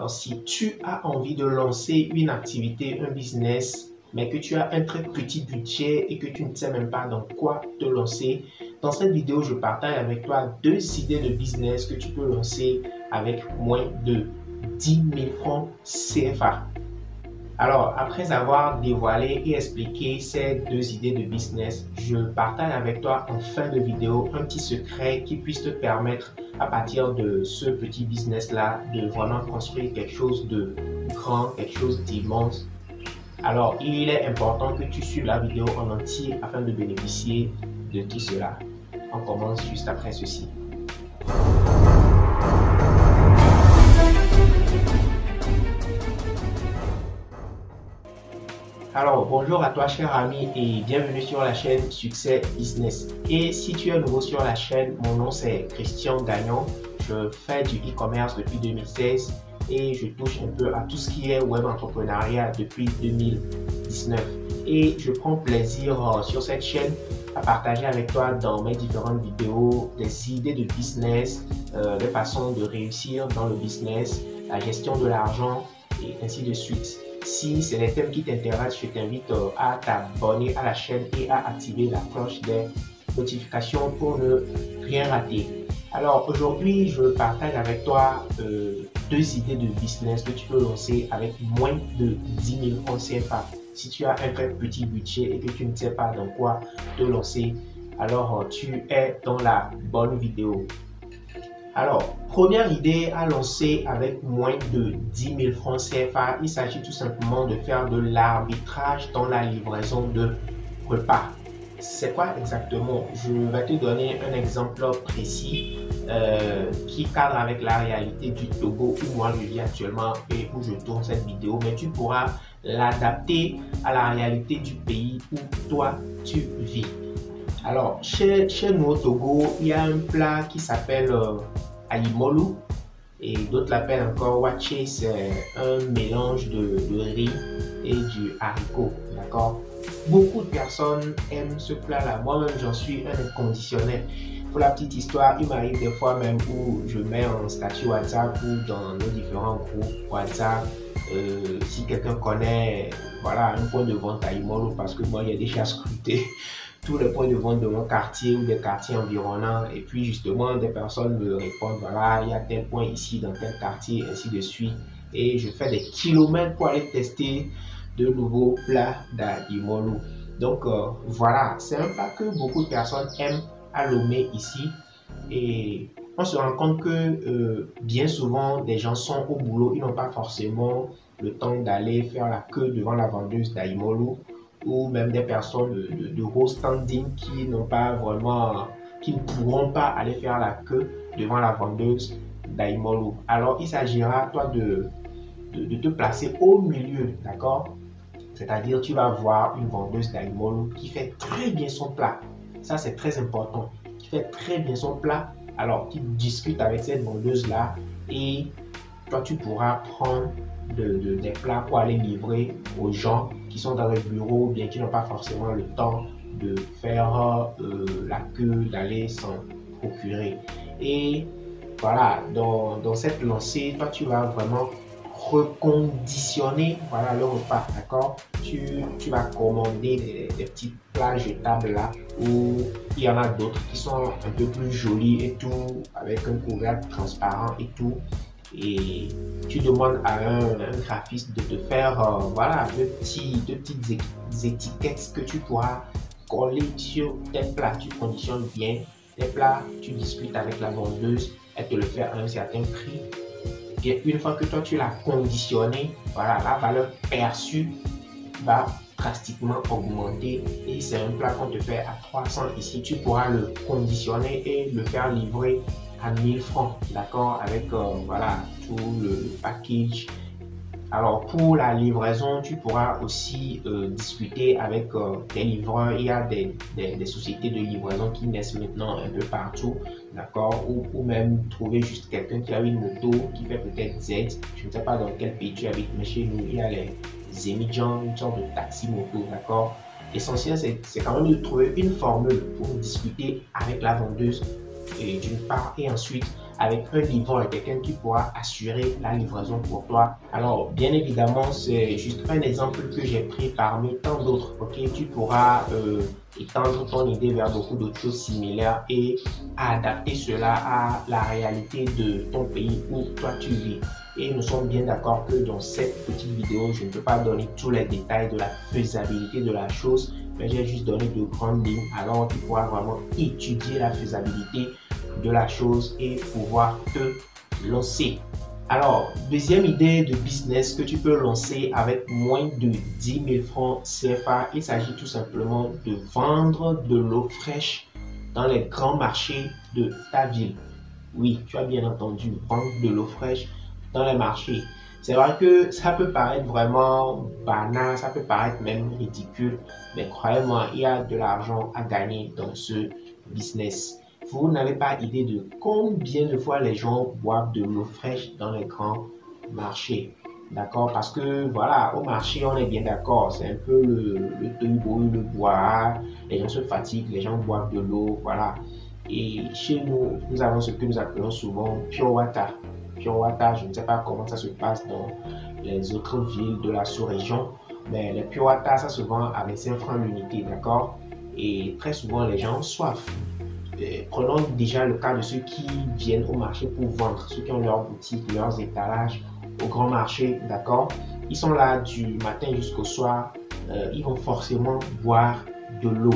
Alors, si tu as envie de lancer une activité, un business, mais que tu as un très petit budget et que tu ne sais même pas dans quoi te lancer, dans cette vidéo, je partage avec toi 2 idées de business que tu peux lancer avec moins de 10 000 francs CFA. Alors, après avoir dévoilé et expliqué ces 2 idées de business, je partage avec toi en fin de vidéo un petit secret qui puisse te permettre, à partir de ce petit business-là, de vraiment construire quelque chose de grand, quelque chose d'immense. Alors, il est important que tu suives la vidéo en entier afin de bénéficier de tout cela. On commence juste après ceci. Alors, bonjour à toi cher ami et bienvenue sur la chaîne Succès Business. Et si tu es nouveau sur la chaîne, mon nom c'est Christian Gagnon. Je fais du e-commerce depuis 2016 et je touche un peu à tout ce qui est web entrepreneuriat depuis 2019. Et je prends plaisir sur cette chaîne à partager avec toi dans mes différentes vidéos des idées de business, des façons de réussir dans le business, la gestion de l'argent et ainsi de suite. Si c'est des thèmes qui t'intéressent, je t'invite à t'abonner à la chaîne et à activer la cloche des notifications pour ne rien rater. Alors aujourd'hui, je partage avec toi 2 idées de business que tu peux lancer avec moins de 10 000 francs CFA. Si tu as un très petit budget et que tu ne sais pas dans quoi te lancer, alors tu es dans la bonne vidéo. Alors, première idée à lancer avec moins de 10 000 francs CFA, il s'agit tout simplement de faire de l'arbitrage dans la livraison de repas. C'est quoi exactement? Je vais te donner un exemple précis qui cadre avec la réalité du Togo où moi je vis actuellement et où je tourne cette vidéo, mais tu pourras l'adapter à la réalité du pays où toi tu vis. Alors, chez nous au Togo, il y a un plat qui s'appelle alimolu et d'autres l'appellent encore waché. C'est un mélange de riz et du haricot, d'accord? Beaucoup de personnes aiment ce plat-là. Moi-même, j'en suis un inconditionnel. Pour la petite histoire, il m'arrive des fois même où je mets en statut WhatsApp ou dans nos différents groupes WhatsApp, si quelqu'un connaît, voilà, un point de vente à alimolu, parce que moi, il y a déjà scruté tous les points de vente de mon quartier ou des quartiers environnants, et puis justement des personnes me répondent, voilà, il y a tel point ici dans tel quartier, ainsi de suite, et je fais des kilomètres pour aller tester de nouveaux plats d'alimolu. Donc voilà, c'est un plat que beaucoup de personnes aiment à Lomé ici, et on se rend compte que bien souvent des gens sont au boulot, ils n'ont pas forcément le temps d'aller faire la queue devant la vendeuse d'alimolu, ou même des personnes de gros standing qui n'ont pas vraiment, qui ne pourront pas aller faire la queue devant la vendeuse d'alimolu. Alors il s'agira toi de te placer au milieu, d'accord? C'est-à-dire tu vas voir une vendeuse d'alimolu qui fait très bien son plat. Ça c'est très important. Qui fait très bien son plat. Alors tu discutes avec cette vendeuse là et toi tu pourras prendre des plats pour aller livrer aux gens qui sont dans le bureau, bien qui n'ont pas forcément le temps de faire la queue, d'aller s'en procurer. Et voilà, dans cette lancée, toi tu vas vraiment reconditionner, voilà, le repas, d'accord? Tu vas commander des petits plats jetables là, où il y en a d'autres qui sont un peu plus jolis et tout, avec un couvercle transparent et tout. Et tu demandes à un graphiste de te faire voilà, de petites étiquettes que tu pourras coller sur tes plats. Tu conditionnes bien tes plats, tu discutes avec la vendeuse, elle te le fait à un certain prix. Et une fois que toi tu l'as conditionné, voilà, la valeur perçue va drastiquement augmenter et c'est un plat qu'on te fait à 300 ici. Tu pourras le conditionner et le faire livrer à 1000 francs, d'accord, avec voilà, tout le package. Alors pour la livraison, tu pourras aussi discuter avec des livreurs. Il y a des sociétés de livraison qui naissent maintenant un peu partout, d'accord, ou même trouver juste quelqu'un qui a une moto qui fait peut-être Z. Je ne sais pas dans quel pays tu habites, mais chez nous il y a les Zemijan, une sorte de taxi moto, d'accord. L'essentiel c'est quand même de trouver une formule pour discuter avec la vendeuse d'une part, et ensuite avec un livreur, quelqu'un qui pourra assurer la livraison pour toi. Alors, bien évidemment, c'est juste un exemple que j'ai pris parmi tant d'autres. Ok, tu pourras étendre ton idée vers beaucoup d'autres choses similaires et adapter cela à la réalité de ton pays où toi tu vis. Et nous sommes bien d'accord que dans cette petite vidéo, je ne peux pas donner tous les détails de la faisabilité de la chose, mais j'ai juste donné de grandes lignes. Alors, tu pourras vraiment étudier la faisabilité de la chose et pouvoir te lancer. Alors, deuxième idée de business que tu peux lancer avec moins de 10 000 francs CFA, il s'agit tout simplement de vendre de l'eau fraîche dans les grands marchés de ta ville. Oui, tu as bien entendu, vendre de l'eau fraîche dans les marchés. C'est vrai que ça peut paraître vraiment banal, ça peut paraître même ridicule, mais croyez-moi, il y a de l'argent à gagner dans ce business. Vous n'avez pas idée de combien de fois les gens boivent de l'eau fraîche dans les grands marchés. D'accord? Parce que voilà, au marché, on est bien d'accord. C'est un peu le tohu-bohu, le bois. Les gens se fatiguent, les gens boivent de l'eau. Voilà. Et chez nous, nous avons ce que nous appelons souvent pure water. Pure water, je ne sais pas comment ça se passe dans les autres villes de la sous-région, mais les pure water, ça se vend à 25 francs l'unité, d'accord? Et très souvent, les gens ont soif. Prenons déjà le cas de ceux qui viennent au marché pour vendre, ceux qui ont leur boutique, leurs étalages au grand marché, d'accord? Ils sont là du matin jusqu'au soir, ils vont forcément boire de l'eau.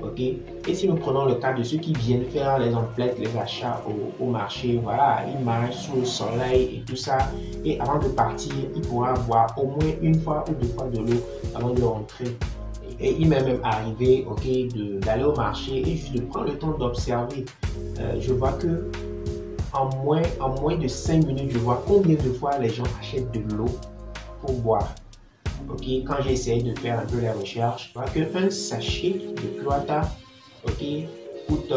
Ok. Et si nous prenons le cas de ceux qui viennent faire les emplettes, les achats au marché, voilà, ils marchent sous le soleil et tout ça. Et avant de partir, il pourra boire au moins une fois ou deux fois de l'eau avant de rentrer. Et il m'est même arrivé, ok, d'aller au marché et juste de prendre le temps d'observer. Je vois que en moins de 5 minutes, je vois combien de fois les gens achètent de l'eau pour boire. Ok, quand j'ai essayé de faire un peu les recherches, je vois qu'un sachet de Cloata, ok, coûte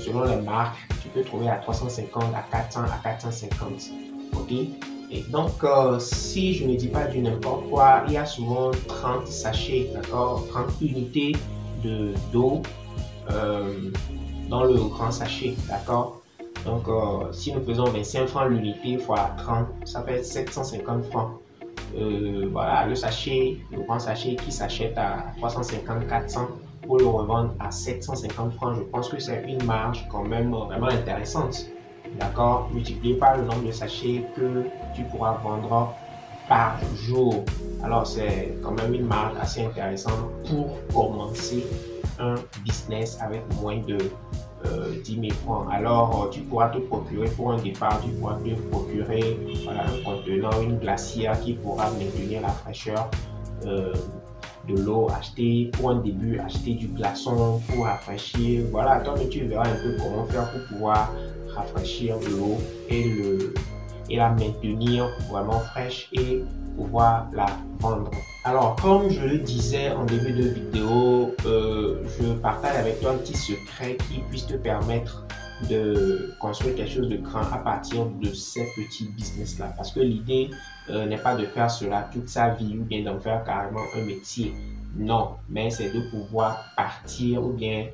selon les marques, tu peux trouver à 350, à 400, à 450. Ok, et donc si je ne dis pas du n'importe quoi, il y a souvent 30 sachets, d'accord, 30 unités d'eau dans le grand sachet, d'accord. Donc si nous faisons 25 francs l'unité fois 30, ça fait 750 francs. Voilà, le grand sachet qui s'achète à 350-400 pour le revendre à 750 francs, je pense que c'est une marge quand même vraiment intéressante. D'accord? Multiplié par le nombre de sachets que tu pourras vendre par jour. Alors, c'est quand même une marge assez intéressante pour commencer un business avec moins de 10 000 francs. Alors, tu pourras te procurer pour un départ, tu pourras te procurer voilà, un contenant, une glacière qui pourra maintenir la fraîcheur de l'eau. Acheter pour un début, acheter du glaçon pour rafraîchir. Voilà, toi, tu verras un peu comment faire pour pouvoir rafraîchir l'eau et la maintenir vraiment fraîche et pouvoir la vendre. Alors, comme je le disais en début de vidéo, je partage avec toi un petit secret qui puisse te permettre de construire quelque chose de grand à partir de ces petits business-là. Parce que l'idée n'est pas de faire cela toute sa vie ou bien d'en faire carrément un métier. Non, mais c'est de pouvoir partir ou bien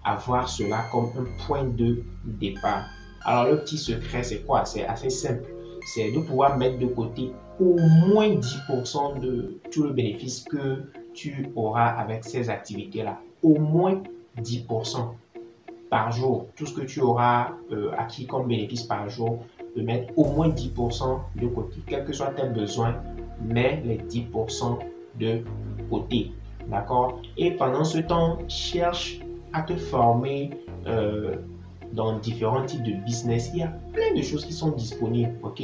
avoir cela comme un point de départ. Alors, le petit secret, c'est quoi? C'est assez simple. C'est de pouvoir mettre de côté au moins 10% de tout le bénéfice que tu auras avec ces activités-là. Au moins 10% par jour. Tout ce que tu auras acquis comme bénéfice par jour, de mettre au moins 10% de côté. Quels que soient tes besoins, mets les 10% de côté. D'accord? Et pendant ce temps, cherche à te former dans différents types de business. Il y a plein de choses qui sont disponibles, ok?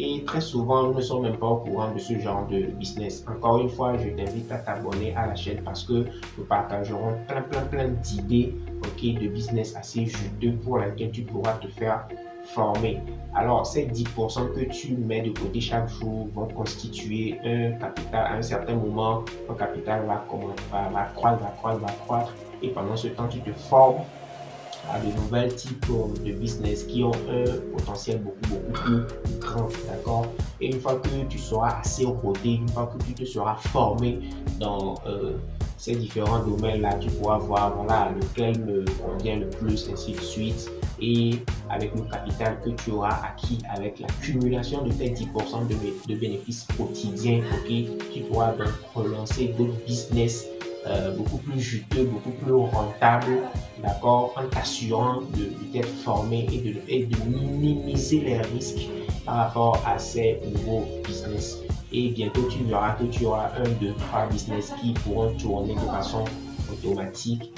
Et très souvent, nous ne sommes même pas au courant de ce genre de business. Encore une fois, je t'invite à t'abonner à la chaîne parce que nous partagerons plein d'idées, ok, de business assez juteux pour lesquelles tu pourras te faire former. Alors, ces 10% que tu mets de côté chaque jour vont constituer un capital. À un certain moment, ton capital va croître. Et pendant ce temps, tu te formes à de nouvelles types de business qui ont un potentiel beaucoup plus grand, d'accord? Et une fois que tu seras assez rodé, une fois que tu te seras formé dans ces différents domaines-là, tu pourras voir voilà, lequel me convient le plus, ainsi de suite. et avec le capital que tu auras acquis avec l'accumulation de tes 10% de bénéfices quotidiens, tu pourras donc relancer d'autres business beaucoup plus juteux, beaucoup plus rentables, d'accord, en t'assurant de t'être formé et de minimiser les risques par rapport à ces nouveaux business. Et bientôt, tu verras que tu auras 1, 2, 3 business qui pourront tourner de façon automatique.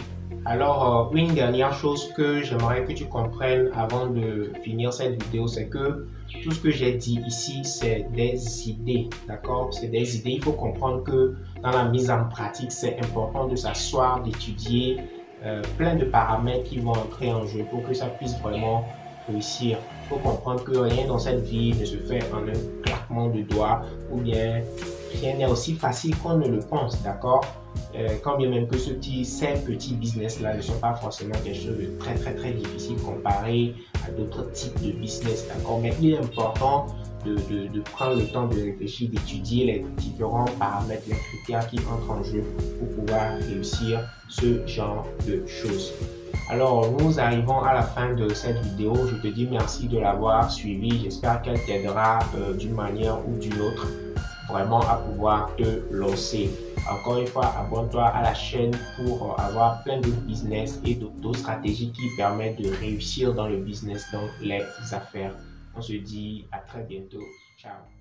Alors, une dernière chose que j'aimerais que tu comprennes avant de finir cette vidéo, c'est que tout ce que j'ai dit ici, c'est des idées, d'accord? C'est des idées. Il faut comprendre que dans la mise en pratique, c'est important de s'asseoir, d'étudier plein de paramètres qui vont entrer en jeu pour que ça puisse vraiment réussir. Il faut comprendre que rien dans cette vie ne se fait en un claquement de doigts ou bien rien n'est aussi facile qu'on ne le pense, d'accord? Quand bien même que ces petits business-là ne sont pas forcément quelque chose de très difficile comparé à d'autres types de business, d'accord? Mais il est important de prendre le temps de réfléchir, d'étudier les différents paramètres, les critères qui entrent en jeu pour pouvoir réussir ce genre de choses. Alors, nous arrivons à la fin de cette vidéo. Je te dis merci de l'avoir suivi. J'espère qu'elle t'aidera d'une manière ou d'une autre vraiment à pouvoir te lancer. Encore une fois, abonne-toi à la chaîne pour avoir plein d'autres business et d'autres stratégies qui permettent de réussir dans le business, dans les affaires. On se dit à très bientôt. Ciao.